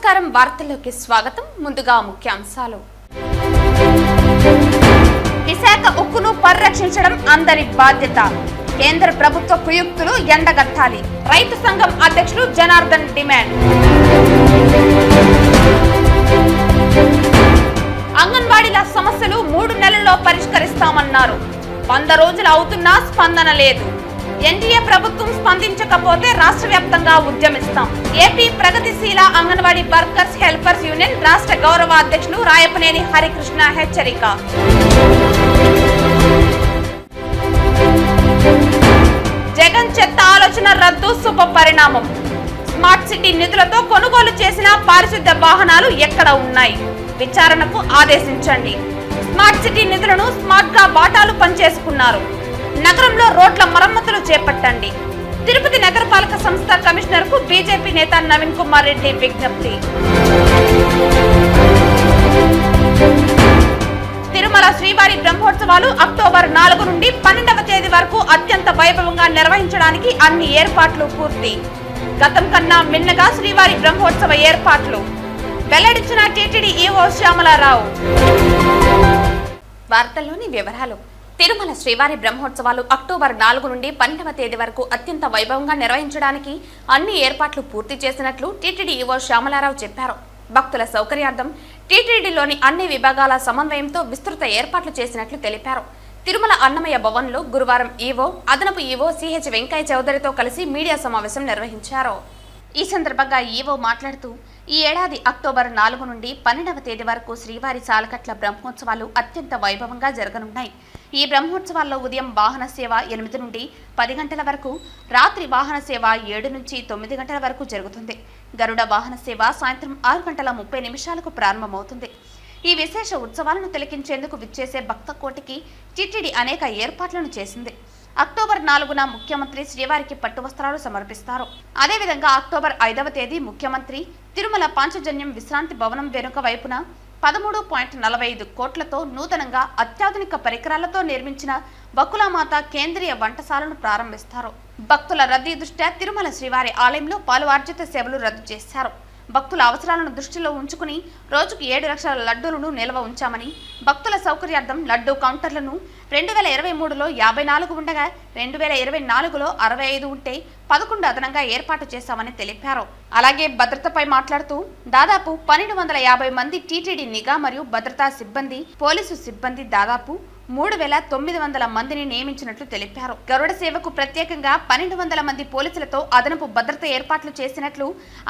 నమస్కారం వార్తల్లోకి స్వాగతం. ముందుగా ముఖ్యాంశాలు. విశాఖ ఉక్కును పరిరక్షించడం అందరి బాధ్యత. కేంద్ర ప్రభుత్వ కుయుక్తులు ఎండగట్టాలి. రైతు సంఘం అధ్యక్షులు జనార్దన్ డిమాండ్. అంగన్వాడీల సమస్యలు 3 నెలల్లో పరిష్కరిస్తామన్నారు. 100 రోజులు అవుతున్నా స్పందన లేదు. ఎన్డీఏ ప్రభుత్వం స్పందించకపోతే రాష్ట్ర వ్యాప్తంగా ఉద్యమిస్తాం. ఏపీ ప్రగతిశీల అంగన్వాడీ వర్కర్స్ హెల్పర్స్ యూనియన్ రాష్ట్ర గౌరవ అధ్యక్షులు రాయపనేని హరికృష్ణ హెచ్చరిక. జగన్ చెత్త ఆలోచన రద్దు శుభ పరిణామం. స్మార్ట్ సిటీ నిధులతో కొనుగోలు చేసిన పారిశుద్ధ్య వాహనాలు ఎక్కడ ఉన్నాయి? విచారణకు ఆదేశించండి. స్మార్ట్ సిటీ నిధులను స్మార్ట్ గా వాటాలు పనిచేసుకున్నారు. నగరంలో రోడ్ల మరమ్మతులు చేపట్టండి. తిరుపతి నగరపాలక సంస్థ కమిషనర్ కు బీజేపీ నేత నవీన్ కుమార్ రెడ్డి విజ్ఞప్తి. తిరుమల శ్రీవారి బ్రహ్మోత్సవాలు అక్టోబర్ 4 నుండి 12వ తేదీ వరకు అత్యంత వైభవంగా నిర్వహించడానికి అన్ని ఏర్పాట్లు పూర్తి. గతం కన్నా మిన్నగా శ్రీవారి బ్రహ్మోత్సవ ఏర్పాట్లు వెల్లడించిన టీటీడీ ఈవో శ్యామలారావు. వార్తల్లోని వివరాలు. తిరుమల శ్రీవారి బ్రహ్మోత్సవాలు అక్టోబర్ 4 నుండి 12వ తేదీ వరకు అత్యంత వైభవంగా నిర్వహించడానికి అన్ని ఏర్పాట్లు పూర్తి చేసినట్లు టీటీడీ ఈవో శ్యామలారావు చెప్పారు. భక్తుల సౌకర్యార్థం టీటీడీలోని అన్ని విభాగాల సమన్వయంతో విస్తృత ఏర్పాట్లు చేసినట్లు తెలిపారు. తిరుమల అన్నమయ్య భవన్లో గురువారం ఈవో, అదనపు ఈవో సిహెచ్ వెంకయ్య చౌదరితో కలిసి మీడియా సమావేశం నిర్వహించారు. ఈ సందర్భంగా ఈవో మాట్లాడుతూ, ఈ ఏడాది అక్టోబర్ 4 నుండి 12వ తేదీ వరకు శ్రీవారి సాలకట్ల బ్రహ్మోత్సవాలు అత్యంత వైభవంగా జరగనున్నాయి. ఈ బ్రహ్మోత్సవాల్లో ఉదయం వాహన సేవ 8 నుండి 10 గంటల వరకు, రాత్రి వాహన సేవ 7 నుంచి 9 గంటల వరకు జరుగుతుంది. గరుడ వాహన సేవ సాయంత్రం 6 గంటల 30 నిమిషాలకు ప్రారంభమవుతుంది. ఈ విశేష ఉత్సవాలను తిలకించేందుకు విచ్చేసే భక్త కోటికి టీటీడీ అనేక ఏర్పాట్లను చేసింది. అక్టోబర్ 4న ముఖ్యమంత్రి శ్రీవారికి పట్టు వస్త్రాలు సమర్పిస్తారు. అదేవిధంగా అక్టోబర్ 5వ తేదీ ముఖ్యమంత్రి తిరుమల పాంచజన్యం విశ్రాంతి భవనం వెనుక వైపున 13.45 కోట్లతో నూతనంగా అత్యాధునిక పరికరాలతో నిర్మించిన బకులామాత కేంద్రీయ వంటశాలను ప్రారంభిస్తారు. భక్తుల రద్దీ దృష్ట్యా తిరుమల శ్రీవారి ఆలయంలో పలు ఆర్జిత సేవలు రద్దు చేశారు. భక్తుల అవసరాలను దృష్టిలో ఉంచుకుని రోజుకు 7 లక్షల లడ్డూలను నిల్వ ఉంచామని, భక్తుల సౌకర్యార్థం లడ్డూ కౌంటర్లను 2023లో 54 ఉండగా 2024లో 65 ఉంటే 11 అదనంగా ఏర్పాటు చేశామని తెలిపారు. అలాగే భద్రతపై మాట్లాడుతూ, దాదాపు 1250 మంది టీటీడీ నిఘా మరియు భద్రతా సిబ్బంది, పోలీసు సిబ్బంది దాదాపు 3900 మందిని నియమించినట్లు తెలిపారు. గరుడ సేవకు ప్రత్యేకంగా 1200 మంది పోలీసులతో అదనపు భద్రత ఏర్పాట్లు చేసినట్లు,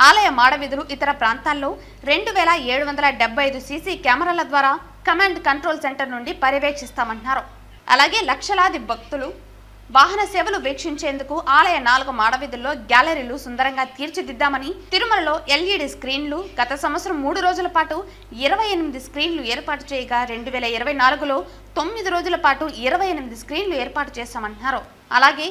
ఆలయ మాడవీధులు ఇతర ప్రాంతాల్లో 2775 సీసీ కెమెరాల ద్వారా కమాండ్ కంట్రోల్ సెంటర్ నుండి పర్యవేక్షిస్తామన్నారు. అలాగే లక్షలాది భక్తులు వాహన సేవలు వీక్షించేందుకు ఆలయ 4 మాడవీధుల్లో గ్యాలరీలు సుందరంగా తీర్చిదిద్దామని, తిరుమలలో ఎల్ఈడి స్క్రీన్లు గత సంవత్సరం 3 రోజుల పాటు 28 స్క్రీన్లు ఏర్పాటు చేయగా 2024లో 9 రోజుల పాటు 28 స్క్రీన్లు ఏర్పాటు చేశామన్నారు. అలాగే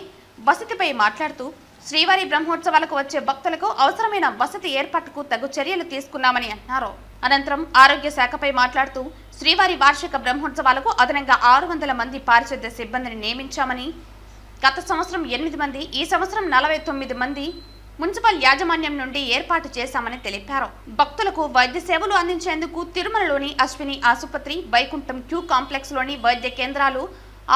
వసతిపై మాట్లాడుతూ, శ్రీవారి బ్రహ్మోత్సవాలకు వచ్చే భక్తులకు అవసరమైన వసతి ఏర్పాటుకు తగు చర్యలు తీసుకున్నామని అన్నారు. అనంతరం ఆరోగ్య శాఖపై మాట్లాడుతూ, శ్రీవారి వార్షిక బ్రహ్మోత్సవాలకు అదనంగా 600 మంది పారిశుద్ధ్య సిబ్బందిని నియమించామని, గత సంవత్సరం 8 మంది, ఈ సంవత్సరం 49 మంది మున్సిపల్ యాజమాన్యం నుండి ఏర్పాటు చేశామని తెలిపారు. భక్తులకు వైద్య సేవలు అందించేందుకు తిరుమలలోని అశ్విని ఆసుపత్రి, వైకుంఠం క్యూ కాంప్లెక్స్ లోని వైద్య కేంద్రాలు,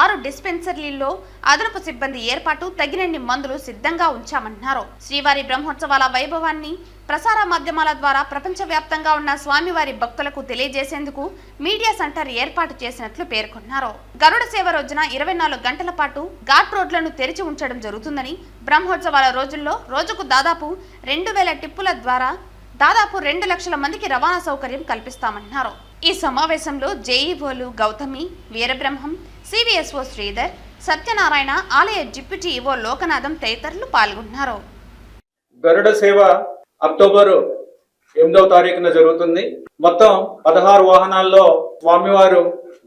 6 డిస్పెన్సరీల్లో అదనపు సిబ్బంది ఏర్పాటు, తగినన్ని మందులు సిద్ధంగా ఉంచామన్నారు. శ్రీవారి బ్రహ్మోత్సవాల వైభవాన్ని ప్రసార మాధ్యమాల ద్వారా ప్రపంచవ్యాప్తంగా ఉన్న స్వామివారి భక్తులకు తెలియజేసేందుకు మీడియా సెంటర్ ఏర్పాటు చేసినట్లు పేర్కొన్నారు. గరుడ సేవ రోజున 24 గంటల పాటు ఘాట్ రోడ్లను తెరిచి ఉంచడం జరుగుతుందని, బ్రహ్మోత్సవాల రోజుల్లో రోజుకు దాదాపు 2000 టిప్పుల ద్వారా దాదాపు 2 లక్షల మందికి రవాణా సౌకర్యం కల్పిస్తామన్నారు. ఈ సమావేశంలో జేఈఓలు గౌతమి, వీరబ్రహ్మం, సివిఎస్ఓ శ్రీధర్, సత్యనారాయణ, ఆలయ డిప్యూటీ ఈవో లోకనాథం తదితరులు పాల్గొన్నారు. గరుడ సేవ అక్టోబర్ 8వ తారీఖున జరుగుతుంది. మొత్తం 16 వాహనాల్లో స్వామివారు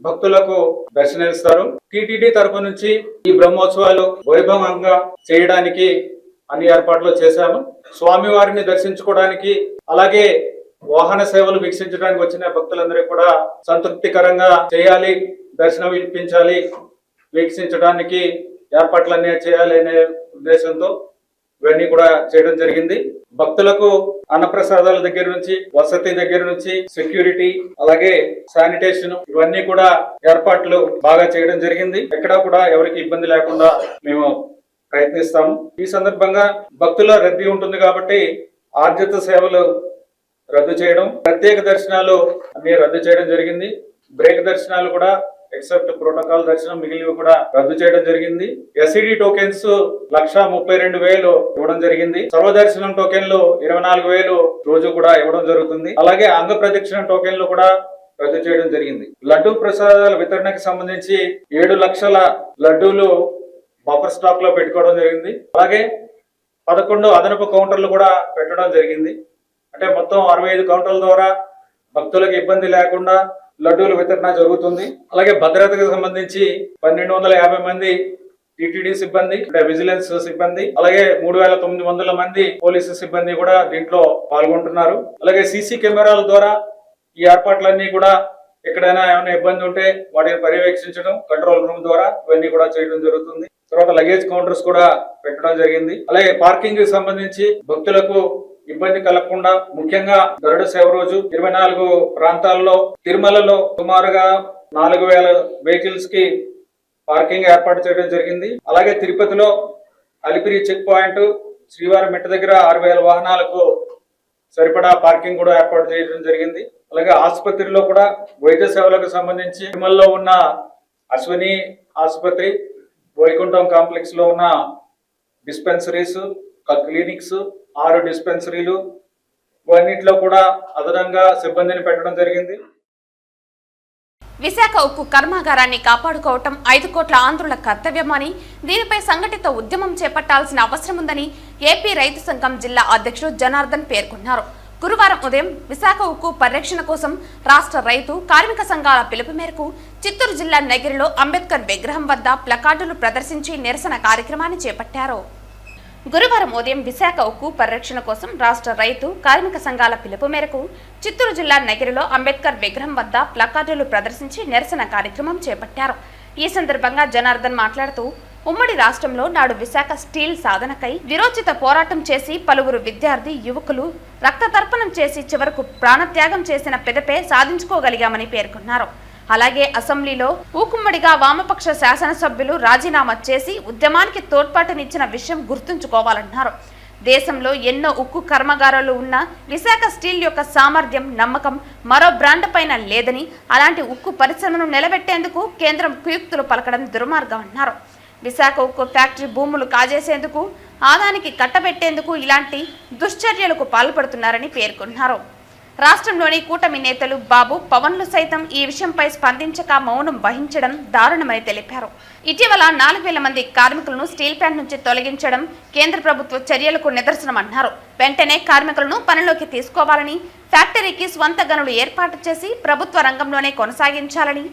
భక్తులకు దర్శనమిస్తారు. టీటీడీ తరపు నుంచి ఈ బ్రహ్మోత్సవాలు వైభవంగా చేయడానికి అన్ని ఏర్పాట్లు చేశాము. స్వామివారిని దర్శించుకోవడానికి, అలాగే వాహన సేవలు వీక్షించడానికి వచ్చిన భక్తులందరికీ కూడా సంతృప్తికరంగా చేయాలి, దర్శనం ఇప్పించాలి, వీక్షించడానికి ఏర్పాట్లన్నీ చేయాలి అనే ఉద్దేశంతో ఇవన్నీ కూడా చేయడం జరిగింది. భక్తులకు అన్నప్రసాదాల దగ్గర నుంచి, వసతి దగ్గర నుంచి, సెక్యూరిటీ, అలాగే శానిటేషన్, ఇవన్నీ కూడా ఏర్పాట్లు బాగా చేయడం జరిగింది. ఎక్కడా కూడా ఎవరికి ఇబ్బంది లేకుండా మేము ప్రయత్నిస్తాము. ఈ సందర్భంగా భక్తుల రద్దీ ఉంటుంది కాబట్టి ఆర్జిత సేవలు రద్దు చేయడం, ప్రత్యేక దర్శనాలు అన్ని రద్దు చేయడం జరిగింది. బ్రేక్ దర్శనాలు కూడా ఎక్సెప్ట్ ప్రోటోకాల్ దర్శనం మిగిలినవి కూడా రద్దు చేయడం జరిగింది. ఎస్ఈడి టోకెన్స్ 1,32,000 ఇవ్వడం జరిగింది. సర్వదర్శనం టోకెన్లు 24,000 రోజు కూడా ఇవ్వడం జరుగుతుంది. అలాగే అంగ ప్రదక్షిణ టోకెన్లు కూడా రద్దు చేయడం జరిగింది. లడ్డూ ప్రసాదాల వితరణకు సంబంధించి 7 లక్షల లడ్డూలు బఫర్ స్టాక్ లో పెట్టుకోవడం జరిగింది. అలాగే 11 అదనపు కౌంటర్లు కూడా పెట్టడం జరిగింది. అంటే మొత్తం 65 కౌంటర్ల ద్వారా భక్తులకు ఇబ్బంది లేకుండా లడ్డూల వితరణ జరుగుతుంది. అలాగే భద్రతకు సంబంధించి 1,250 మంది టిటిడి సిబ్బంది, అంటే విజిలెన్స్ సిబ్బంది, అలాగే 3,900 మంది పోలీసు సిబ్బంది కూడా దీంట్లో పాల్గొంటున్నారు. అలాగే సీసీ కెమెరాల ద్వారా ఈ ఏర్పాట్లన్నీ కూడా ఎక్కడైనా ఏమైనా ఇబ్బంది ఉంటే వాటిని పర్యవేక్షించడం కంట్రోల్ రూమ్ ద్వారా ఇవన్నీ కూడా చేయడం జరుగుతుంది. తర్వాత లగేజ్ కౌంటర్స్ కూడా పెట్టడం జరిగింది. అలాగే పార్కింగ్ కి సంబంధించి భక్తులకు ఇబ్బంది కలగకుండా ముఖ్యంగా గరుడ సేవ రోజు 24 ప్రాంతాల్లో తిరుమలలో సుమారుగా 4,000 వెహికల్స్ కి పార్కింగ్ ఏర్పాటు చేయడం జరిగింది. అలాగే తిరుపతిలో అలిపిరి చెక్ పాయింట్, శ్రీవారి మెట్ట దగ్గర 6,000 వాహనాలకు సరిపడా పార్కింగ్ కూడా ఏర్పాటు చేయడం జరిగింది. అలాగే ఆసుపత్రిలో కూడా వైద్య సేవలకు సంబంధించి తిరుమలలో ఉన్న అశ్విని ఆసుపత్రి, వైకుంఠం కాంప్లెక్స్ లో ఉన్న డిస్పెన్సరీస్, క్లినిక్స్, 6 డిస్పెన్సరీలు, ఇవన్నిటిలో కూడా అదనంగా సిబ్బందిని పెట్టడం జరిగింది. విశాఖ ఉక్కు కర్మాగారాన్ని కాపాడుకోవటం 5 కోట్ల ఆంధ్రుల కర్తవ్యమని, దీనిపై సంఘటిత ఉద్యమం చేపట్టాల్సిన అవసరం ఉందని ఏపీ రైతు సంఘం జిల్లా అధ్యక్షుడు జనార్దన్ పేర్కొన్నారు. గురువారం ఉదయం విశాఖ ఉక్కు పరిరక్షణ కోసం రాష్ట్ర రైతు కార్మిక సంఘాల పిలుపు మేరకు చిత్తూరు జిల్లా నగిరిలో అంబేద్కర్ విగ్రహం వద్ద ప్లకార్డులు ప్రదర్శించి నిరసన కార్యక్రమాన్ని చేపట్టారు. గురువారం ఉదయం విశాఖ ఉక్కు పరిరక్షణ కోసం రాష్ట్ర రైతు కార్మిక సంఘాల పిలుపు మేరకు చిత్తూరు జిల్లా నగిరిలో అంబేద్కర్ విగ్రహం వద్ద ప్లకార్డులు ప్రదర్శించి నిరసన కార్యక్రమం చేపట్టారు. ఈ సందర్భంగా జనార్దన్ మాట్లాడుతూ, ఉమ్మడి రాష్ట్రంలో నాడు విశాఖ స్టీల్ సాధనకై విరోచిత పోరాటం చేసి పలువురు విద్యార్థి యువకులు రక్తతర్పణం చేసి చివరకు ప్రాణత్యాగం చేసిన పిదపే సాధించుకోగలిగామని పేర్కొన్నారు. అలాగే అసెంబ్లీలో ఊకుమ్మడిగా వామపక్ష శాసనసభ్యులు రాజీనామా చేసి ఉద్యమానికి తోడ్పాటునిచ్చిన విషయం గుర్తుంచుకోవాలన్నారు. దేశంలో ఎన్నో ఉక్కు కర్మాగారాలు ఉన్న విశాఖ స్టీల్ యొక్క సామర్థ్యం, నమ్మకం మరో బ్రాండ్ పైన లేదని, అలాంటి ఉక్కు పరిశ్రమను నిలబెట్టేందుకు కేంద్రం కుయుక్తులు పలకడం దుర్మార్గం అన్నారు. విశాఖ ఉక్కు ఫ్యాక్టరీ భూములు కాజేసేందుకు, ఆదానికి కట్టబెట్టేందుకు ఇలాంటి దుశ్చర్యలకు పాల్పడుతున్నారని పేర్కొన్నారు. రాష్ట్రంలోని కూటమి నేతలు బాబు, పవన్లు సైతం ఈ విషయంపై స్పందించక మౌనం వహించడం దారుణమని తెలిపారు. ఇటీవల 4,000 మంది కార్మికులను స్టీల్ ప్లాంట్ నుంచి తొలగించడం కేంద్ర ప్రభుత్వ చర్యలకు నిదర్శనమన్నారు. వెంటనే కార్మికులను పనిలోకి తీసుకోవాలని, ఫ్యాక్టరీకి స్వంత గనులు ఏర్పాటు చేసి ప్రభుత్వ రంగంలోనే కొనసాగించాలని,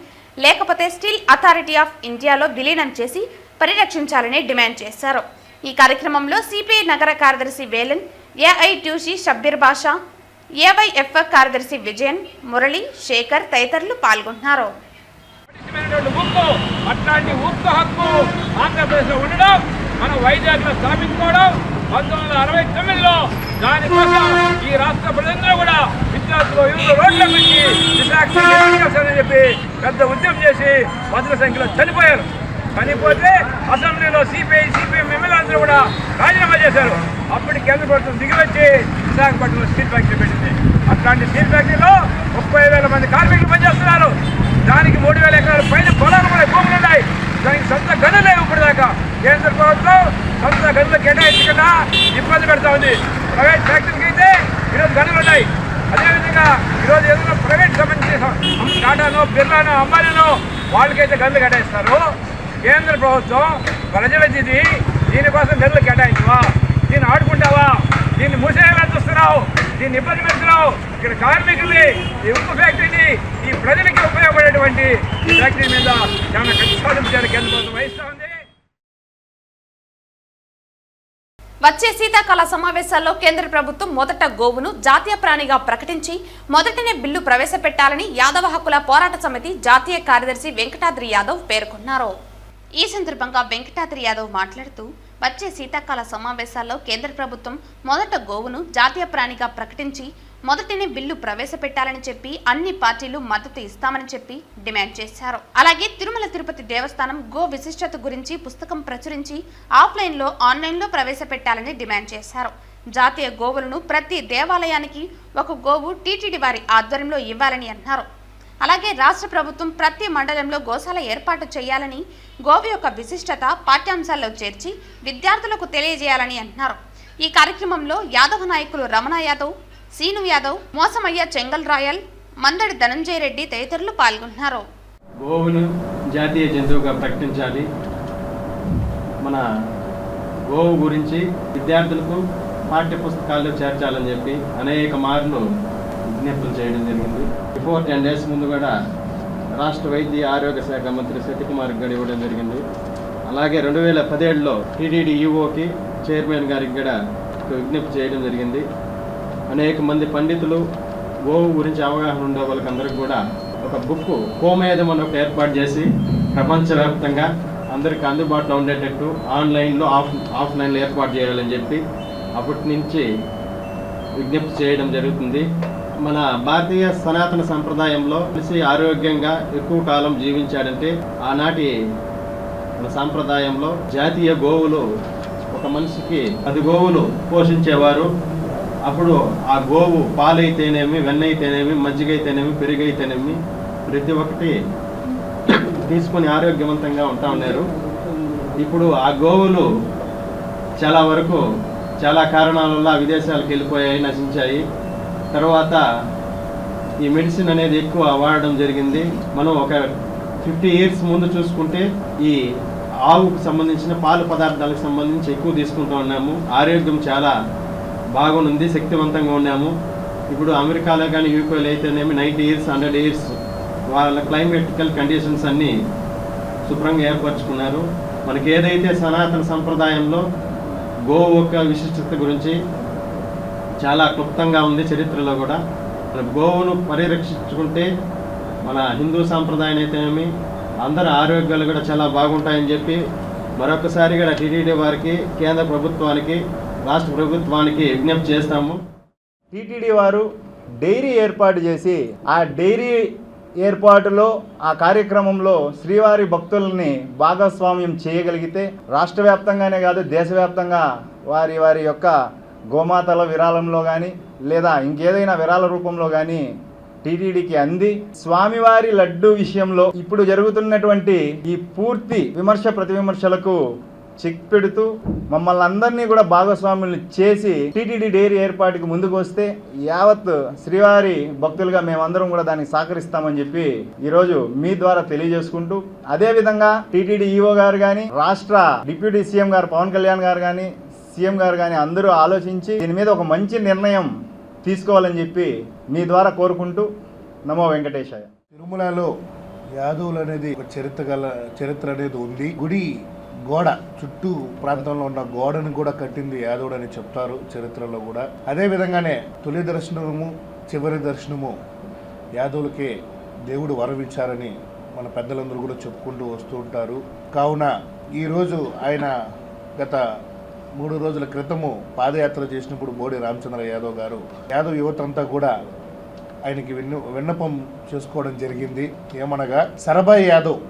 లేకపోతే స్టీల్ అథారిటీ ఆఫ్ ఇండియాలో విలీనం చేసి పరిరక్షించాలని డిమాండ్ చేశారు. ఈ కార్యక్రమంలో సిపిఐ నగర కార్యదర్శి వేలన్, ఏఐటీయూసీ షబ్బీర్ బాషా, ఏవైఎఫ్ కార్యదర్శి విజయన్, మురళి, శేఖర్ తదితరులు పాల్గొన్నారు. అట్లాంటి ఉక్కు హక్కు ఆంధ్రప్రదేశ్లో ఉండడం, మనం వైజాగ్లో స్థాపించుకోవడం 1969లో, దానికోసం ఈ రాష్ట్ర ప్రజలందరూ కూడా విద్యార్థులు యువత రోడ్ల నుంచి విశాఖ అని చెప్పి పెద్ద ఉద్యమం చేసి వందల సంఖ్యలో చనిపోయారు. చనిపోతే అసెంబ్లీలో సిపిఐ, సిపిఎం ఎమ్మెల్యేలందరూ కూడా రాజీనామా చేశారు. అప్పటి కేంద్ర ప్రభుత్వం దిగివచ్చి విశాఖపట్నంలో స్టీల్ ఫ్యాక్టరీ పెట్టింది. అట్లాంటి స్టీల్ ఫ్యాక్టరీలో 30,000 మంది కార్మికులు పనిచేస్తున్నారు. దానికి 3,000 ఎకరాల పైన పొలాలు కూడా భూములు ఉన్నాయి. దానికి సొంత గనులు లేవు. ఇప్పుడు దాకా కేంద్ర ప్రభుత్వం సొంత గనులు కేటాయించకుండా ఇబ్బంది పెడతా ఉంది. ప్రైవేట్ ఫ్యాక్టరీకి అయితే ఈరోజు గనులు ఉన్నాయి. అదేవిధంగా ఈరోజు ఏదైనా ప్రైవేట్ సంబంధించి టాటానో, బిర్లానో, అంబానీనో వాళ్ళకైతే గనులు కేటాయిస్తారు. కేంద్ర ప్రభుత్వం ప్రజలది, దీనికోసం గనులు కేటాయించవా? దీన్ని ఆడుకుంటావా? దీన్ని మూసేయాలని చూస్తున్నావు, దీన్ని ఇబ్బంది పెడుతున్నావు. ఇక్కడ కార్మికుల్ని, ఈ ఉక్కు ఫ్యాక్టరీని, ఈ ప్రజలకి ఉపయోగపడేటువంటి ఈ ఫ్యాక్టరీ మీద చాలా కష్టపడి కేంద్ర ప్రభుత్వం వహిస్తూ ఉంది. వచ్చే శీతాకాల సమావేశాల్లో కేంద్ర ప్రభుత్వం మొదట గోవును జాతీయ ప్రాణిగా ప్రకటించి మొదటనే బిల్లు ప్రవేశపెట్టాలని యాదవ హక్కుల పోరాట సమితి జాతీయ కార్యదర్శి వెంకటాద్రి యాదవ్ పేర్కొన్నారు. ఈ సందర్భంగా వెంకటాద్రి యాదవ్ మాట్లాడుతూ, వచ్చే శీతాకాల సమావేశాల్లో కేంద్ర ప్రభుత్వం మొదట గోవును జాతీయ ప్రాణిగా ప్రకటించి మొదటినే బిల్లు ప్రవేశపెట్టాలని చెప్పి అన్ని పార్టీలు మద్దతు ఇస్తామని చెప్పి డిమాండ్ చేశారు. అలాగే తిరుమల తిరుపతి దేవస్థానం గో విశిష్టత గురించి పుస్తకం ప్రచురించి ఆఫ్లైన్లో ఆన్లైన్లో ప్రవేశపెట్టాలని డిమాండ్ చేశారు. జాతీయ గోవులను ప్రతి దేవాలయానికి ఒక గోవు టీటీడీ వారి ఆధ్వర్యంలో ఇవ్వాలని అన్నారు. అలాగే రాష్ట్ర ప్రభుత్వం ప్రతి మండలంలో గోశాల ఏర్పాటు చేయాలని, గోవు యొక్క విశిష్టత పాఠ్యాంశాల్లో చేర్చి విద్యార్థులకు తెలియజేయాలని అన్నారు. ఈ కార్యక్రమంలో యాదవ నాయకులు రమణ యాదవ్, సీను యాదవ్, మోసమయ్య చెంగల్ రాయల్, మందడి ధనంజయ రెడ్డి తదితరులు పాల్గొన్నారు. గోవును జాతీయ జంతువుగా ప్రకటించాలి. మన గోవు గురించి విద్యార్థులకు పాఠ్య పుస్తకాల్లో చేర్చాలని చెప్పి అనేక మార్లు విజ్ఞప్తులు చేయడం జరిగింది. బిఫోర్ 10 days ముందు కూడా రాష్ట్ర వైద్య ఆరోగ్య శాఖ మంత్రి సత్యకుమార్ గారు ఇవ్వడం జరిగింది. అలాగే 2017లో టీటీడీ ఈఓకి చైర్మన్ గారికి కూడా విజ్ఞప్తి చేయడం జరిగింది. అనేక మంది పండితులు గోవు గురించి అవగాహన ఉండే వాళ్ళకందరికీ కూడా ఒక బుక్ గోమేధం అని ఒక ఏర్పాటు చేసి ప్రపంచవ్యాప్తంగా అందరికీ అందుబాటులో ఉండేటట్టు ఆన్లైన్లో ఆఫ్లైన్లో ఏర్పాటు చేయాలని చెప్పి అప్పటి నుంచి విజ్ఞప్తి చేయడం జరుగుతుంది. మన భారతీయ సనాతన సంప్రదాయంలో మనిషి ఆరోగ్యంగా ఎక్కువ కాలం జీవించాడంటే ఆనాటి మన సాంప్రదాయంలో జాతీయ గోవులు ఒక మనిషికి 10 గోవులు పోషించేవారు. అప్పుడు ఆ గోవు పాలైతేనేమి, వెన్నైతేనేమి, మజ్జిగైతేనేమి, పెరుగైతేనేమి ప్రతి ఒక్కటి తీసుకొని ఆరోగ్యవంతంగా ఉంటా ఉన్నారు. ఇప్పుడు ఆ గోవులు చాలా వరకు చాలా కారణాల వల్ల విదేశాలకు వెళ్ళిపోయాయి, నశించాయి. తర్వాత ఈ మెడిసిన్ అనేది ఎక్కువ వాడడం జరిగింది. మనం ఒక 50 years ముందు చూసుకుంటే ఈ ఆవుకు సంబంధించిన పాలు పదార్థాలకు సంబంధించి ఎక్కువ తీసుకుంటూ ఉన్నాము. ఆరోగ్యం చాలా బాగుంది, శక్తివంతంగా ఉన్నాము. ఇప్పుడు అమెరికాలో కానీ యూకేలో అయితేనేమి 90 years 100 years వాళ్ళ క్లైమేటికల్ కండిషన్స్ అన్నీ శుభ్రంగా ఏర్పరచుకున్నారు. మనకి ఏదైతే సనాతన సంప్రదాయంలో గోవు యొక్క విశిష్టత గురించి చాలా క్లుప్తంగా ఉంది చరిత్రలో కూడా. గోవును పరిరక్షించుకుంటే మన హిందూ సాంప్రదాయం అయితేనేమి అందరి ఆరోగ్యాలు కూడా చాలా బాగుంటాయని చెప్పి మరొకసారి కూడా టీటీడీ వారికి, కేంద్ర ప్రభుత్వానికి, రాష్ట్ర ప్రభుత్వానికి విజ్ఞప్తి చేస్తాము. టీటీడీ వారు డైరీ ఏర్పాటు చేసి ఆ డైరీ ఏర్పాటులో ఆ కార్యక్రమంలో శ్రీవారి భక్తుల్ని భాగస్వామ్యం చేయగలిగితే రాష్ట్ర వ్యాప్తంగానే కాదు దేశవ్యాప్తంగా వారి యొక్క గోమాతల విరాళంలో కానీ లేదా ఇంకేదైనా విరాళ రూపంలో కానీ టీటీడీకి అంది స్వామివారి లడ్డు విషయంలో ఇప్పుడు జరుగుతున్నటువంటి ఈ పూర్తి విమర్శ ప్రతివిమర్శలకు చెక్ పెడుతూ మమ్మల్ని అందరినీ కూడా భాగస్వాములు చేసి టీటీడీ డైరీ ఏర్పాటుకు ముందుకు వస్తే యావత్ శ్రీవారి భక్తులుగా మేమందరం కూడా దానికి సహకరిస్తామని చెప్పి ఈరోజు మీ ద్వారా తెలియజేసుకుంటూ, అదేవిధంగా టీటీడీ ఈఓ గారు కానీ, రాష్ట్ర డిప్యూటీ సీఎం గారు పవన్ కళ్యాణ్ గారు కానీ, సీఎం గారు కానీ అందరూ ఆలోచించి దీని మీద ఒక మంచి నిర్ణయం తీసుకోవాలని చెప్పి మీ ద్వారా కోరుకుంటూ నమో వెంకటేశాయ. తిరుమలలో యాదవులు అనేది ఒక చరిత్ర అనేది ఉంది. గుడి గోడ చుట్టూ ప్రాంతంలో ఉన్న గోడను కూడా కట్టింది యాదవుడు అని చెప్తారు చరిత్రలో కూడా. అదే విధంగానే తొలి దర్శనము చివరి దర్శనము యాదవులకే దేవుడు వరవిచ్చారని మన పెద్దలందరూ కూడా చెప్పుకుంటూ వస్తూ ఉంటారు. కావున ఈరోజు ఆయన గత 3 రోజుల క్రితము పాదయాత్ర చేసినప్పుడు బోడి రామచంద్ర యాదవ్ గారు యాదవ్ యువతంతా కూడా ఆయనకి విన్నపం చేసుకోవడం జరిగింది. ఏమనగా సరబాయి యాదవ్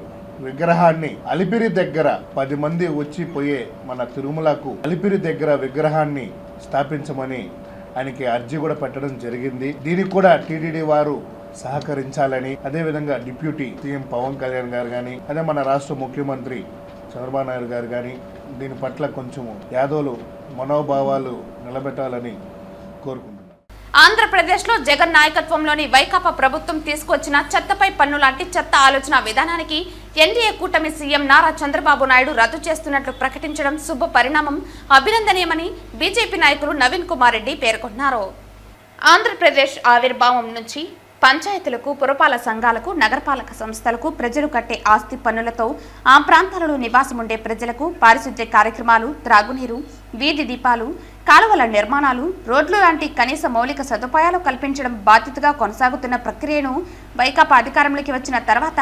విగ్రహాన్ని అలిపిరి దగ్గర 10 మంది వచ్చి పోయే మన తిరుమలకు అలిపిరి దగ్గర విగ్రహాన్ని స్థాపించమని ఆయనకి అర్జీ కూడా పెట్టడం జరిగింది. దీనికి కూడా టీటీడీ వారు సహకరించాలని, అదేవిధంగా డిప్యూటీ సీఎం పవన్ కళ్యాణ్ గారు కానీ, అదే మన రాష్ట్ర ముఖ్యమంత్రి చంద్రబాబు నాయుడు గారు కానీ దీని పట్ల కొంచెము యాదవులు మనోభావాలు నిలబెట్టాలని కోరుకుంటున్నారు. ఆంధ్రప్రదేశ్లో జగన్ నాయకత్వంలోని వైకాపా ప్రభుత్వం తీసుకొచ్చిన చెత్తపై పన్ను లాంటి చెత్త ఆలోచన విధానానికి ఎన్డీఏ కూటమి సీఎం నారా చంద్రబాబు నాయుడు రద్దు చేస్తున్నట్లు ప్రకటించడం శుభ పరిణామం, అభినందనీయమని బీజేపీ నాయకులు నవీన్ కుమార్ రెడ్డి పేర్కొన్నారు. ఆంధ్రప్రదేశ్ ఆవిర్భావం నుంచి పంచాయతీలకు, పురపాలక సంఘాలకు, నగరపాలక సంస్థలకు ప్రజలు కట్టే ఆస్తి పన్నులతో ఆ ప్రాంతాలలో నివాసం ఉండే ప్రజలకు పారిశుద్ధ్య కార్యక్రమాలు, త్రాగునీరు, వీధి దీపాలు, కాలువల నిర్మాణాలు, రోడ్లు లాంటి కనీస మౌలిక సదుపాయాలు కల్పించడం బాధ్యతగా కొనసాగుతున్న ప్రక్రియను వైకాపా అధికారంలోకి వచ్చిన తర్వాత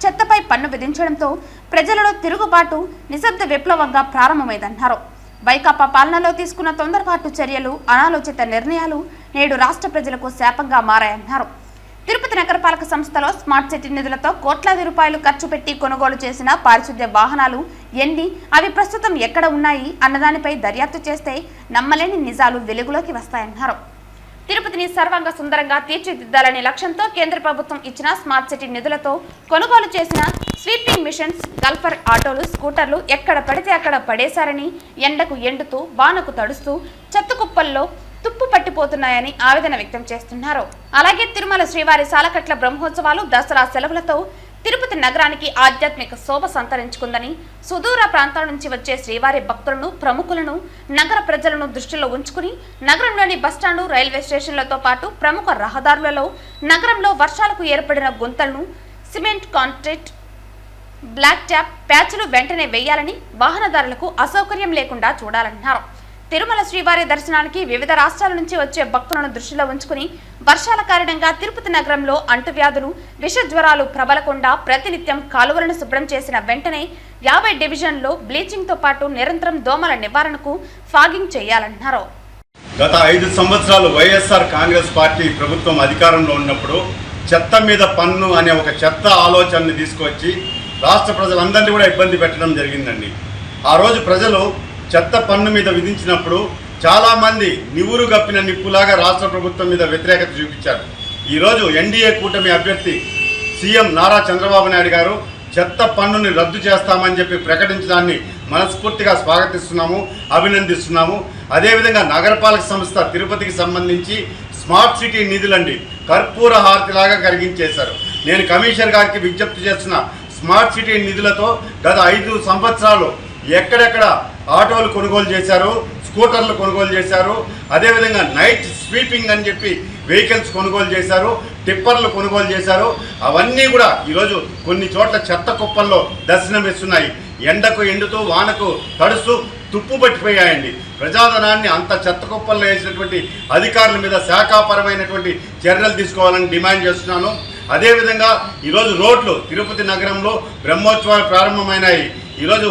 చెత్తపై పన్ను విధించడంతో ప్రజలలో తిరుగుబాటు నిశ్శబ్ద విప్లవంగా ప్రారంభమైందన్నారు. వైకాపా పాలనలో తీసుకున్న తొందరపాటు చర్యలు, అనాలోచిత నిర్ణయాలు నేడు రాష్ట్ర ప్రజలకు శాపంగా మారాయన్నారు. తిరుపతి నగరపాలక సంస్థలో స్మార్ట్ సిటీ నిధులతో కోట్లాది రూపాయలు ఖర్చు పెట్టి కొనుగోలు చేసిన పారిశుద్ధ్య వాహనాలు ఎన్ని, అవి ప్రస్తుతం ఎక్కడ ఉన్నాయి అన్నదానిపై దర్యాప్తు చేస్తే నమ్మలేని నిజాలు వెలుగులోకి వస్తాయన్నారు. తిరుపతిని సర్వంగా సుందరంగా తీర్చిదిద్దాలనే లక్ష్యంతో కేంద్ర ప్రభుత్వం ఇచ్చిన స్మార్ట్ సిటీ నిధులతో కొనుగోలు చేసిన స్వీపింగ్ మిషన్స్, గల్ఫర్ ఆటోలు, స్కూటర్లు ఎక్కడ పడితే అక్కడ పడేశారని, ఎండకు ఎండుతూ వానకు తడుస్తూ చెత్త కుప్పల్లో తుప్పు పట్టిపోతున్నాయని ఆవేదన వ్యక్తం చేస్తున్నారు. అలాగే తిరుమల శ్రీవారి సాలకట్ల బ్రహ్మోత్సవాలు, దసరా సెలవులతో తిరుపతి నగరానికి ఆధ్యాత్మిక శోభ సంతరించుకుందని, సుదూర ప్రాంతాల నుంచి వచ్చే శ్రీవారి భక్తులను, ప్రముఖులను, నగర ప్రజలను దృష్టిలో ఉంచుకుని నగరంలోని బస్టాండు, రైల్వే స్టేషన్లతో పాటు ప్రముఖ రహదారులలో నగరంలో వర్షాలకు ఏర్పడిన గుంతలను సిమెంట్, కాంక్రీట్, బ్లాక్ ట్యాప్ ప్యాచ్లు వెంటనే వేయాలని, వాహనదారులకు అసౌకర్యం లేకుండా చూడాలన్నారు. తిరుమల శ్రీవారి దర్శనానికి వివిధ రాష్ట్రాల నుంచి వచ్చే భక్తులను దృష్టిలో ఉంచుకుని వర్షాల కారణంగా తిరుపతి నగరంలో అంటువ్యాధులు, విష జ్వరాలు ప్రబలకుండా ప్రతినిత్యం కాలువలను శుభ్రం చేసిన వెంటనే 50 డివిజన్లో బ్లీచింగ్ తో పాటు నిరంతరం దోమల నివారణకు ఫాగింగ్ చేయాలన్నారు. గత 5 సంవత్సరాలు వైఎస్ఆర్ కాంగ్రెస్ పార్టీ ప్రభుత్వం అధికారంలో ఉన్నప్పుడు చెత్త మీద పన్ను అనే ఒక చెత్త ఆలోచనని తీసుకొచ్చి రాష్ట్ర ప్రజలందరినీ కూడా ఇబ్బంది పెట్టడం జరిగిందండి. ఆ రోజు ప్రజలు చెత్త పన్ను మీద విధించినప్పుడు చాలామంది నివురు గప్పిన నిప్పులాగా రాష్ట్ర ప్రభుత్వం మీద వ్యతిరేకత చూపించారు. ఈరోజు ఎన్డీఏ కూటమి అభ్యర్థి సీఎం నారా చంద్రబాబు నాయుడు గారు చెత్త పన్నుని రద్దు చేస్తామని చెప్పి ప్రకటించడాన్ని మనస్ఫూర్తిగా స్వాగతిస్తున్నాము, అభినందిస్తున్నాము. అదేవిధంగా నగరపాలక సంస్థ తిరుపతికి సంబంధించి స్మార్ట్ సిటీ నిధులండి కర్పూర హారతిలాగా కరిగించేశారు. నేను కమిషనర్ గారికి విజ్ఞప్తి చేస్తున్న స్మార్ట్ సిటీ నిధులతో గత 5 సంవత్సరాలు ఎక్కడెక్కడ ఆటోలు కొనుగోలు చేశారు, స్కూటర్లు కొనుగోలు చేశారు, అదేవిధంగా నైట్ స్వీపింగ్ అని చెప్పి వెహికల్స్ కొనుగోలు చేశారు, టిప్పర్లు కొనుగోలు చేశారు. అవన్నీ కూడా ఈరోజు కొన్ని చోట్ల చెత్త కుప్పల్లో దర్శనమిస్తున్నాయి. ఎండకు ఎండుతూ వానకు తడుస్తూ తుప్పు పట్టిపోయాయండి. ప్రజాధనాన్ని అంత చెత్త కుప్పల్లో వేసినటువంటి అధికారుల మీద శాఖాపరమైనటువంటి చర్యలు తీసుకోవాలని డిమాండ్ చేస్తున్నాను. అదేవిధంగా ఈరోజు రోడ్లు తిరుపతి నగరంలో బ్రహ్మోత్సవాలు ప్రారంభమైనాయి. ఈరోజు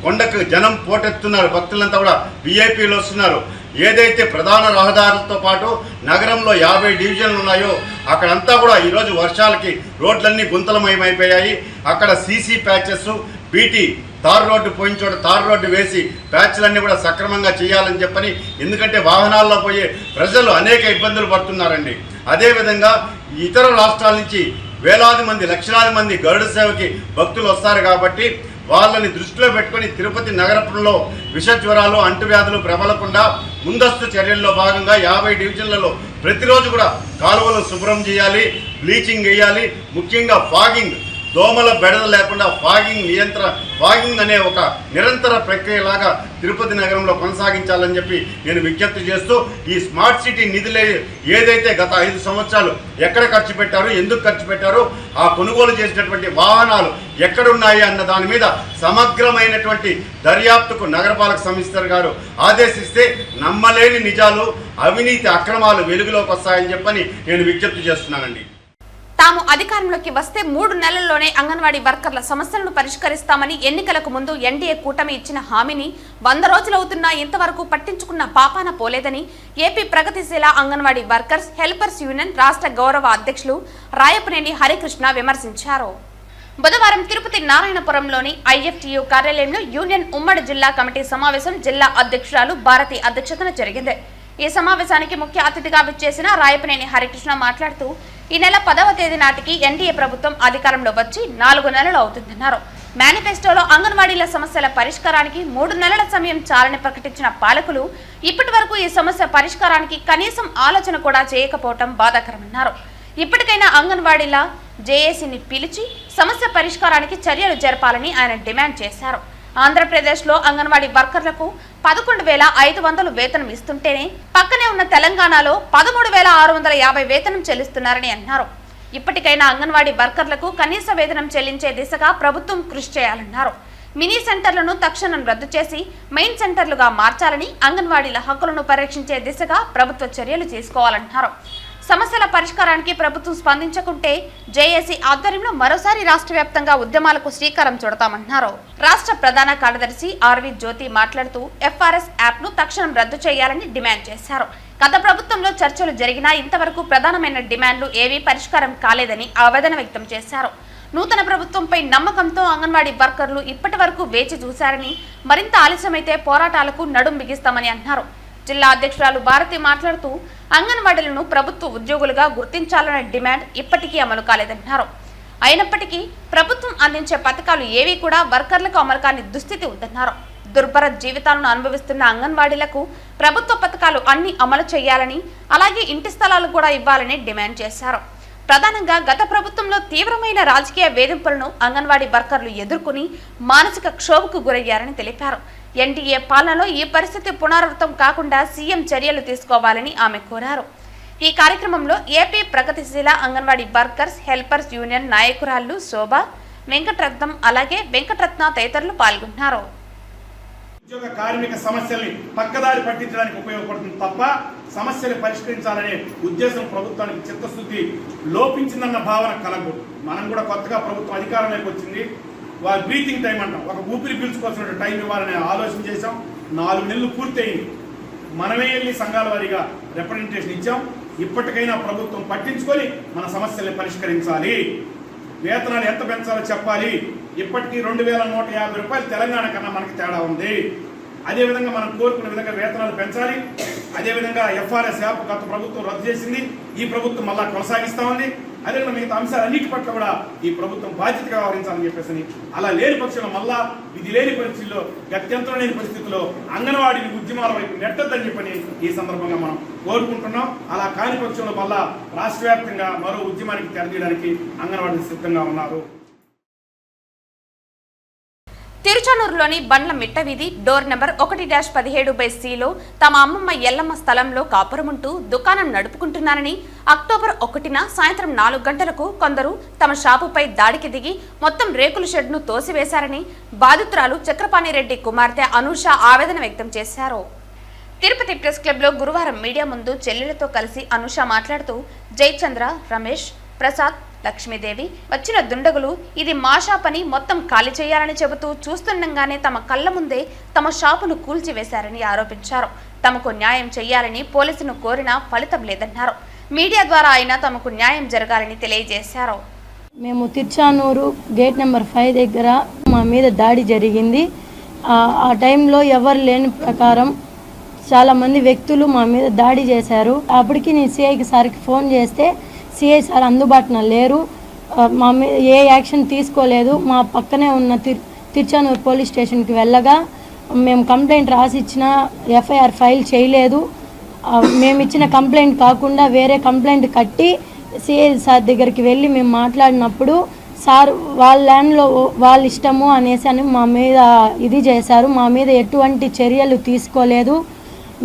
కొండకు జనం పోటెత్తున్నారు, భక్తులంతా కూడా విఐపీలు వస్తున్నారు. ఏదైతే ప్రధాన రహదారులతో పాటు నగరంలో 50 డివిజన్లు ఉన్నాయో అక్కడంతా కూడా ఈరోజు వర్షాలకి రోడ్లన్నీ గుంతలమయమైపోయాయి. అక్కడ CC patches, BT tar road పోయిన చోట తార్ రోడ్డు వేసి ప్యాచ్లన్నీ కూడా సక్రమంగా చేయాలని చెప్పని, ఎందుకంటే వాహనాల్లో పోయే ప్రజలు అనేక ఇబ్బందులు పడుతున్నారండి. అదేవిధంగా ఇతర రాష్ట్రాల నుంచి వేలాది మంది, లక్షలాది మంది గరుడ సేవకి భక్తులు వస్తారు కాబట్టి వాళ్ళని దృష్టిలో పెట్టుకొని తిరుపతి నగరంలో విష జ్వరాలు, అంటువ్యాధులు ప్రబలకుండా ముందస్తు చర్యల్లో భాగంగా 50 డివిజన్లలో ప్రతిరోజు కూడా కాలువలు శుభ్రం చేయాలి, బ్లీచింగ్ వేయాలి. ముఖ్యంగా ఫాగింగ్, దోమల బెడద లేకుండా ఫాగింగ్ అనే ఒక నిరంతర ప్రక్రియలాగా తిరుపతి నగరంలో కొనసాగించాలని చెప్పి నేను విజ్ఞప్తి చేస్తూ, ఈ స్మార్ట్ సిటీ నిధులే ఏదైతే గత 5 సంవత్సరాలు ఎక్కడ ఖర్చు పెట్టారు, ఎందుకు ఖర్చు పెట్టారు, ఆ కొనుగోలు చేసినటువంటి వాహనాలు ఎక్కడున్నాయి అన్న దాని మీద సమగ్రమైనటువంటి దర్యాప్తుకు నగరపాలక సంస్థ గారు ఆదేశిస్తే నమ్మలేని నిజాలు, అవినీతి అక్రమాలు వెలుగులోకి వస్తాయని చెప్పని నేను విజ్ఞప్తి చేస్తున్నానండి. తాము అధికారంలోకి వస్తే 3 నెలల్లోనే అంగన్వాడీ వర్కర్ల సమస్యలను పరిష్కరిస్తామని ఎన్నికలకు ముందు ఎన్డీఏ కూటమి ఇచ్చిన హామీని 100 రోజులవుతున్నా ఇంతవరకు పట్టించుకున్న పాపాన పోలేదని ఏపీ ప్రగతిశీల అంగన్వాడీ వర్కర్స్ హెల్పర్స్ యూనియన్ రాష్ట్ర గౌరవ అధ్యక్షులు రాయపనేని హరికృష్ణ విమర్శించారు. బుధవారం తిరుపతి నారాయణపురంలోని ఐఎఫ్టీయూ కార్యాలయంలో యూనియన్ ఉమ్మడి జిల్లా కమిటీ సమావేశం జిల్లా అధ్యక్షురాలు భారతి అధ్యక్షతన జరిగింది. ఈ సమావేశానికి ముఖ్య అతిథిగా విచ్చేసిన రాయపనేని హరికృష్ణ మాట్లాడుతూ, ఈ నెల 10వ తేదీ నాటికి ఎన్డీఏ ప్రభుత్వం అధికారంలో వచ్చి 4 నెలలు అవుతుందన్నారు. మేనిఫెస్టోలో అంగన్వాడీల సమస్యల పరిష్కారానికి 3 నెలల సమయం చాలని ప్రకటించిన పాలకులు ఇప్పటి వరకు ఈ సమస్య పరిష్కారానికి కనీసం ఆలోచన కూడా చేయకపోవటం బాధాకరమన్నారు. ఇప్పటికైనా అంగన్వాడీల జేఏసీని పిలిచి సమస్య పరిష్కారానికి చర్యలు జరపాలని ఆయన డిమాండ్ చేశారు. ఆంధ్రప్రదేశ్లో అంగన్వాడీ వర్కర్లకు 11,500 వేతనం ఇస్తుంటేనే పక్కనే ఉన్న తెలంగాణలో 13,650 వేతనం చెల్లిస్తున్నారని అన్నారు. ఇప్పటికైనా అంగన్వాడీ వర్కర్లకు కనీస వేతనం చెల్లించే దిశగా ప్రభుత్వం కృషి చేయాలన్నారు. మినీ సెంటర్లను తక్షణం రద్దు చేసి మెయిన్ సెంటర్లుగా మార్చాలని, అంగన్వాడీల హక్కులను పరిరక్షించే దిశగా ప్రభుత్వ చర్యలు తీసుకోవాలన్నారు. సమస్యల పరిష్కారానికి ప్రభుత్వం స్పందించకుంటే జేఏసీ ఆధ్వర్యంలో మరోసారి రాష్ట్ర వ్యాప్తంగా ఉద్యమాలకు శ్రీకారం చుడతామన్నారు. రాష్ట్ర ప్రధాన కార్యదర్శి ఆర్వి జ్యోతి మాట్లాడుతూ ఎఫ్ఆర్ఎస్ యాప్ ను తక్షణం రద్దు చేయాలని డిమాండ్ చేశారు. గత ప్రభుత్వంలో చర్చలు జరిగినా ఇంతవరకు ప్రధానమైన డిమాండ్లు ఏవీ పరిష్కారం కాలేదని ఆవేదన వ్యక్తం చేశారు. నూతన ప్రభుత్వంపై నమ్మకంతో అంగన్వాడీ వర్కర్లు ఇప్పటి వరకు వేచి చూశారని, మరింత ఆలస్యమైతే పోరాటాలకు నడుం బిగిస్తామని అన్నారు. జిల్లా అధ్యక్షురాలు భారతి మాట్లాడుతూ అంగన్వాడీలను ప్రభుత్వ ఉద్యోగులుగా గుర్తించాలనే డిమాండ్ ఇప్పటికీ అమలు కాలేదన్నారు. అయినప్పటికీ ప్రభుత్వం అందించే పథకాలు ఏవీ కూడా వర్కర్లకు అమలు కాని దుస్థితి ఉందన్నారు. దుర్భర జీవితాలను అనుభవిస్తున్న అంగన్వాడీలకు ప్రభుత్వ పథకాలు అన్ని అమలు చేయాలని, అలాగే ఇంటి స్థలాలు కూడా ఇవ్వాలని డిమాండ్ చేశారు. ప్రధానంగా గత ప్రభుత్వంలో తీవ్రమైన రాజకీయ వేధింపులను అంగన్వాడీ వర్కర్లు ఎదుర్కొని మానసిక క్షోభకు గురయ్యారని తెలిపారు. ఎన్డీఏ పాలనలో ఈ పరిస్థితి పునరావృతం కాకుండా సీఎం చర్యలు తీసుకోవాలని ఆమె కోరారు. ఈ కార్యక్రమంలో ఏపీ ప్రగతిశీల అంగన్వాడీ వర్కర్స్ హెల్పర్స్ యూనియన్ నాయకురాళ్లు శోభ, వెంకటరత్నం, అలాగే వెంకటరత్న తదితరులు పాల్గొన్నారు. ఉద్యోగ కార్మిక సమస్యల్ని పక్కదారి పట్టించడానికి ఉపయోగపడుతుంది తప్ప సమస్యలు పరిష్కరించాలనే ఉద్దేశం ప్రభుత్వానికి చిత్తశుద్ధి లోపించిందన్న భావన కలగదు. మనం కూడా కొత్తగా ప్రభుత్వం అధికారంలోకి వచ్చింది, వారి బ్రీతింగ్ టైం అంటాం, ఒక ఊపిరి పీల్చుకోవాల్సిన టైం ఇవ్వాలనే ఆలోచన చేశాం. 4 నెలలు పూర్తయింది. మనమే వెళ్ళి సంఘాల వారీగా రిప్రజెంటేషన్ ఇచ్చాం. ఇప్పటికైనా ప్రభుత్వం పట్టించుకొని మన సమస్యల్ని పరిష్కరించాలి. వేతనాలు ఎంత పెంచాలో చెప్పాలి. ఇప్పటికీ 2150 రూపాయలు తెలంగాణ కన్నా మనకి తేడా ఉంది. అదేవిధంగా మనం కోరుకున్న విధంగా వేతనాలు పెంచాలి. అదేవిధంగా ఎఫ్ఆర్ఎస్ యాప్ గత ప్రభుత్వం రద్దు చేసింది, ఈ ప్రభుత్వం మళ్ళా కొనసాగిస్తూ ఉంది. అదేవిధంగా మిగతా అంశాలన్నిటి పట్ల కూడా ఈ ప్రభుత్వం బాధ్యతగా వ్యవహరించాలని చెప్పేసి, అలా లేని పక్షంలో మళ్ళా ఇది లేని పరిస్థితుల్లో, గత్యంతరం లేని పరిస్థితుల్లో అంగన్వాడీని ఉద్యమాల వైపు నెట్టొద్దని చెప్పని ఈ సందర్భంగా మనం కోరుకుంటున్నాం. అలా కాని పక్షంలో మళ్ళా రాష్ట్ర వ్యాప్తంగా మరో ఉద్యమానికి తెరదీయడానికి అంగన్వాడీలు సిద్ధంగా ఉన్నారు. తిరుచానూరులోని బండ్ల మిట్ట వీధి డోర్ నెంబర్ 1-17/Cలో తమ అమ్మమ్మ ఎల్లమ్మ స్థలంలో కాపురముంటూ దుకాణం నడుపుకుంటున్నారని అక్టోబర్ 1న సాయంత్రం 4 గంటలకు కొందరు తమ షాపుపై దాడికి దిగి మొత్తం రేకుల షెడ్ను తోసివేశారని బాధితురాలు చక్రపాణిరెడ్డి కుమార్తె అనూష ఆవేదన వ్యక్తం చేశారు. తిరుపతి ప్రెస్ క్లబ్లో గురువారం మీడియా ముందు చెల్లెలతో కలిసి అనూష మాట్లాడుతూ జయచంద్ర, రమేష్, ప్రసాద్, లక్ష్మీదేవి వచ్చిన దుండగులు ఇది మా షాపని మొత్తం ఖాళీ చేయాలని చెబుతూ చూస్తుండగానే తమ కళ్ల ముందే తమ షాపును కూల్చివేశారని ఆరోపించారు. తమకు న్యాయం చేయాలని పోలీసును కోరినా ఫలితం లేదన్నారు. మీడియా ద్వారా అయినా తమకు న్యాయం జరగాలని తెలియజేశారు. మేము తిరుచానూరు గేట్ నెంబర్ 5 దగ్గర మా మీద దాడి జరిగింది. ఆ టైంలో ఎవరు లేని ప్రకారం చాలామంది వ్యక్తులు మా మీద దాడి చేశారు. అప్పటికి నేను సిఐకి సార్కి ఫోన్ చేస్తే సిఐ సార్ అందుబాటులో లేరు, మా మీద ఏ యాక్షన్ తీసుకోలేదు. మా పక్కనే ఉన్న తిరుచానూరు పోలీస్ స్టేషన్కి వెళ్ళగా మేము కంప్లైంట్ రాసి ఇచ్చిన ఎఫ్ఐఆర్ ఫైల్ చేయలేదు. మేము ఇచ్చిన కంప్లైంట్ కాకుండా వేరే కంప్లైంట్ కట్టి సిఐ సార్ దగ్గరికి వెళ్ళి మేము మాట్లాడినప్పుడు సార్ వాళ్ళ ల్యాండ్లో వాళ్ళ ఇష్టము అనేసి అని మా మీద ఇది చేశారు. మా మీద ఎటువంటి చర్యలు తీసుకోలేదు.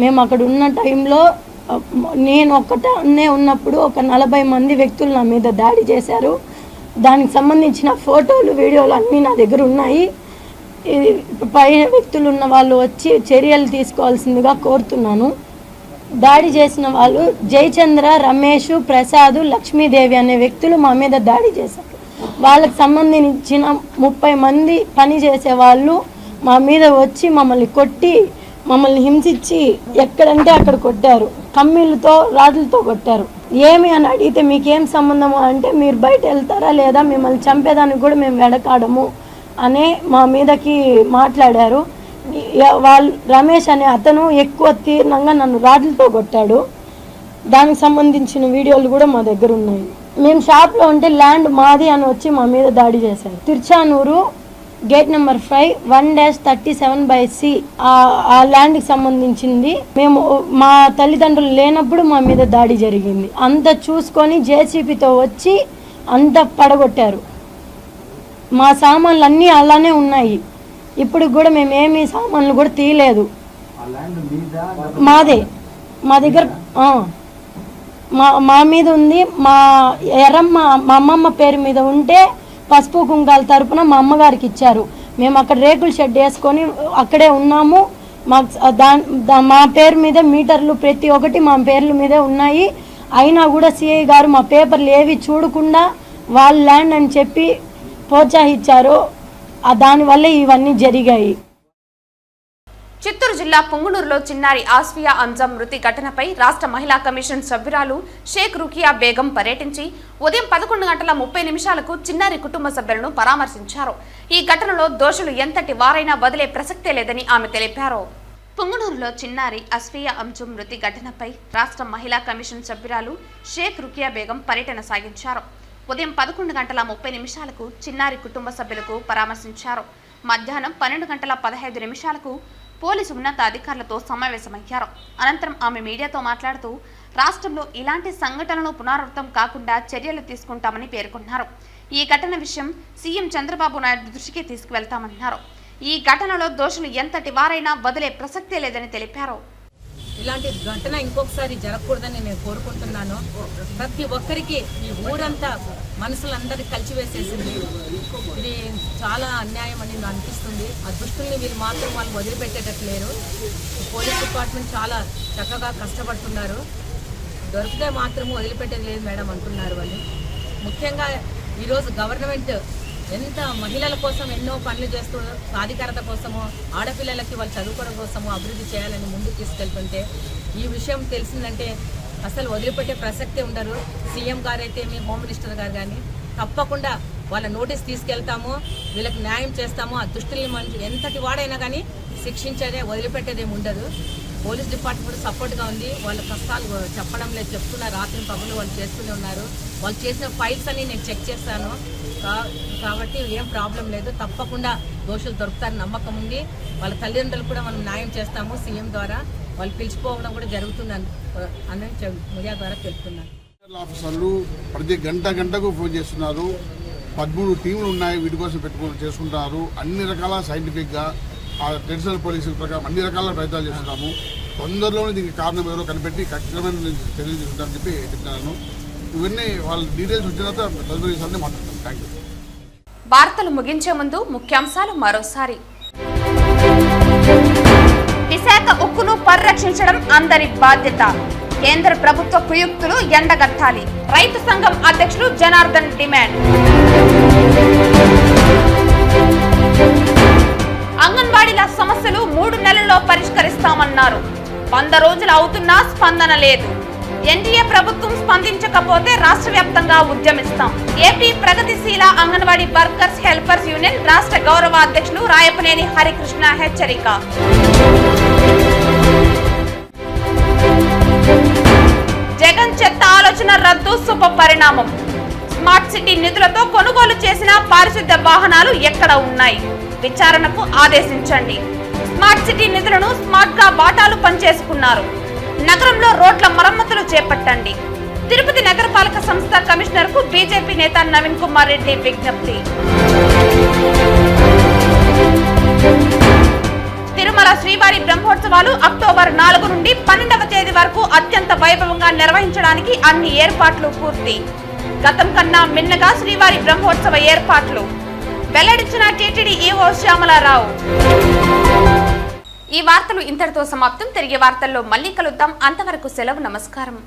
మేము అక్కడ ఉన్న టైంలో నేను ఒక్కటే ఉన్నప్పుడు ఒక 40 మంది వ్యక్తులు నా మీద దాడి చేశారు. దానికి సంబంధించిన ఫోటోలు, వీడియోలు అన్నీ నా దగ్గర ఉన్నాయి. పైన వ్యక్తులు ఉన్న వాళ్ళు వచ్చి చర్యలు తీసుకోవాల్సిందిగా కోరుతున్నాను. దాడి చేసిన వాళ్ళు జయచంద్ర, రమేష్, ప్రసాద్, లక్ష్మీదేవి అనే వ్యక్తులు మా మీద దాడి చేశారు. వాళ్ళకి సంబంధించిన 30 మంది పని చేసే వాళ్ళు మా మీద వచ్చి మమ్మల్ని కొట్టి, మమ్మల్ని హింసించి ఎక్కడంటే అక్కడ కొట్టారు. కమ్మీలతో, రాడ్లతో కొట్టారు. ఏమి అని అడిగితే మీకేం సంబంధము అంటే మీరు బయట వెళ్తారా లేదా మిమ్మల్ని చంపేదానికి కూడా మేము వెడకాడము అనే మా మీదకి మాట్లాడారు. వాళ్ళు రమేష్ అనే అతను ఎక్కువ తీవ్రంగా నన్ను రాడ్లతో కొట్టాడు. దానికి సంబంధించిన వీడియోలు కూడా మా దగ్గర ఉన్నాయి. మేము షాప్లో ఉంటే ల్యాండ్ మాది అని వచ్చి మా మీద దాడి చేశారు. తిరుచానూరు గేట్ నెంబర్ 5 1-37/C ఆ ల్యాండ్కి సంబంధించింది. మేము మా తల్లిదండ్రులు లేనప్పుడు మా మీద దాడి జరిగింది. అంత చూసుకొని జేసీబీతో వచ్చి అంత పడగొట్టారు. మా సామాన్లు అన్నీ అలానే ఉన్నాయి. ఇప్పుడు కూడా మేము ఏమీ సామాన్లు కూడా తీయలేదు. మాదే, మా దగ్గర మా మీద ఉంది. మా ఎర్రమ్మ మా అమ్మమ్మ పేరు మీద ఉంటే పసుపు కుంకాల తరపున మా అమ్మగారికి ఇచ్చారు. మేము అక్కడ రేకుల షెడ్ వేసుకొని అక్కడే ఉన్నాము. మా పేరు మీద మీటర్లు ప్రతి ఒక్కటి మా పేర్ల మీదే ఉన్నాయి. అయినా కూడా సిఐ గారు మా పేపర్లు ఏవి చూడకుండా వాళ్ళ ల్యాండ్ అని చెప్పి ప్రోత్సహించారు. దానివల్ల ఇవన్నీ జరిగాయి. చిత్తూరు జిల్లా పుంగునూరులో చిన్నారి ఆస్ఫియా అంజం మృతి ఘటనపై రాష్ట్ర మహిళా కమిషన్ సభ్యురాలు షేక్ రుకియా బేగం పర్యటించి ఉదయం 11:30 చిన్నారి కుటుంబ సభ్యులను పరామర్శించారు. ఈ ఘటనలో దోషులు ఎంతటి వారైనా వదిలే ప్రసక్తే లేదని ఆమె తెలిపారు. పుంగునూరులో చిన్నారి ఆస్ఫియా అంజం మృతి ఘటనపై రాష్ట్ర మహిళా కమిషన్ సభ్యురాలు షేక్ రుకియా బేగం పర్యటన సాగించారు. ఉదయం 11:30 చిన్నారి కుటుంబ సభ్యులకు పరామర్శించారు. మధ్యాహ్నం 12:15 పోలీసు ఉన్నతాధికారులతో సమావేశమయ్యారు. అనంతరం ఆమె మీడియాతో మాట్లాడుతూ రాష్ట్రంలో ఇలాంటి సంఘటనలు పునరావృతం కాకుండా చర్యలు తీసుకుంటామని పేర్కొన్నారు. ఈ ఘటన విషయం సీఎం చంద్రబాబు నాయుడు దృష్టికి తీసుకువెళ్తామన్నారు. ఈ ఘటనలో దోషులు ఎంతటి వారైనా వదిలే ప్రసక్తే లేదని తెలిపారు. ఇలాంటి ఘటన ఇంకొకసారి జరగకూడదని నేను కోరుకుంటున్నాను. ప్రతి ఒక్కరికి ఈ ఊరంతా మనసులందరికీ కలిసివేసేసింది. ఇది చాలా అన్యాయం అని అనిపిస్తుంది. ఆ దుస్తుల్ని వీళ్ళు మాత్రం వాళ్ళు వదిలిపెట్టేటట్లేరు. పోలీస్ డిపార్ట్మెంట్ చాలా చక్కగా కష్టపడుతున్నారు. దొరికితే మాత్రం వదిలిపెట్టేది లేదు మేడం అంటున్నారు వాళ్ళు. ముఖ్యంగా ఈరోజు గవర్నమెంట్ ఎంత మహిళల కోసం ఎన్నో పనులు చేస్తూ సాధికారత కోసము, ఆడపిల్లలకి వాళ్ళు చదువుకోవడం కోసము అభివృద్ధి చేయాలని ముందుకు తీసుకెళ్తుంటే ఈ విషయం తెలిసిందంటే అసలు వదిలిపెట్టే ప్రసక్తే ఉండరు. సీఎం గారు అయితే మీ హోమ్ మినిస్టర్ గారు కానీ తప్పకుండా వాళ్ళ నోటీస్ తీసుకెళ్తాము, వీళ్ళకి న్యాయం చేస్తాము. ఆ దుష్టుల్ని మంచి ఎంతటి వాడైనా కానీ శిక్షించేదే, వదిలిపెట్టేదేమి ఉండదు. పోలీస్ డిపార్ట్మెంట్ సపోర్ట్గా ఉంది. వాళ్ళ కష్టాలు చెప్పడం లేదు, చెప్తున్నారు. రాత్రి పగులు వాళ్ళు చేస్తూనే ఉన్నారు. వాళ్ళు చేసిన ఫైల్స్ అన్ని నేను చెక్ చేశాను. కాబట్టి ఏం ప్రాబ్లం లేదు. తప్పకుండా దోషులు దొరుకుతారని నమ్మకం ఉంది. వాళ్ళ తల్లిదండ్రులు కూడా మనం న్యాయం చేస్తాము. సీఎం ద్వారా వాళ్ళు పిలిచిపోవడం కూడా జరుగుతుందని మీడియా ద్వారా తెలుపుతున్నాను. ఆఫీసర్లు ప్రతి గంటకు ఫోన్ చేస్తున్నారు. 13 టీంలు ఉన్నాయి, వీటి కోసం చేసుకుంటున్నారు. అన్ని రకాల సైంటిఫిక్గా ఆ ట్రెడిషనల్ పోలీసుల ప్రకారం అన్ని రకాల ప్రయత్నాలు చేస్తున్నాము. తొందరలోనే దీనికి కారణం ఎవరో కనిపెట్టి ఖచ్చితమైన చర్యలు తీసుకుంటారని చెప్పి చెప్తున్నాను. ఇవన్నీ వాళ్ళ డీటెయిల్స్ వచ్చిన తర్వాత తదుపరి మాట్లాడతాం. Thank you. వార్తలు ముగించే ముందు ముఖ్యాంశాలు మరోసారి. విశాఖ ఉక్కును పరిరక్షించడం అందరి బాధ్యత. కేంద్ర ప్రభుత్వ కుయుక్తులు ఎండగట్టాలి. రైతు సంఘం అధ్యక్షులు జనార్దన్ డిమాండ్. అంగన్వాడీల సమస్యలు 3 నెలల్లో పరిష్కరిస్తామన్నారు. 100 రోజులు అవుతున్నా స్పందన లేదు. ఎన్డీఏ ప్రభుత్వం స్పందించకపోతే రాష్ట్ర వ్యాప్తంగా ఉద్యమిస్తాం. ఏపీ ప్రగతిశీల అంగన్వాడీ వర్కర్స్ హెల్పర్స్ యూనియన్ రాష్ట్ర గౌరవ అధ్యక్షులు రాయపనేని హరికృష్ణ హెచ్చరిక. జగన్ చెత్త ఆలోచన రద్దు శుభ పరిణామం. స్మార్ట్ సిటీ నిధులతో కొనుగోలు చేసిన పారిశుద్ధ్య వాహనాలు ఎక్కడ ఉన్నాయి? విచారణకు ఆదేశించండి. స్మార్ట్ సిటీ నిధులను స్మార్ట్ గా వాటాలు పనిచేసుకున్నారు. నగరంలో రోడ్ల మరమ్మతులు చేపట్టండి. తిరుపతి నగరపాలక సంస్థ కమిషనర్ కు బీజేపీ నేత నవీన్ కుమార్ రెడ్డి విజ్ఞప్తి. తిరుమల శ్రీవారి బ్రహ్మోత్సవాలు అక్టోబర్ 4 నుండి 12వ తేదీ వరకు అత్యంత వైభవంగా నిర్వహించడానికి అన్ని ఏర్పాట్లు పూర్తి. గతం కన్నా మిన్నగా శ్రీవారి బ్రహ్మోత్సవ ఏర్పాట్లు వెల్లడించిన టీటీడీ ఈవో శ్యామలారావు. ఈ వార్తలు ఇంతటితో సమాప్తం. తిరిగి వార్తల్లో మళ్ళీ కలుద్దాం. అంతవరకు సెలవు. నమస్కారం.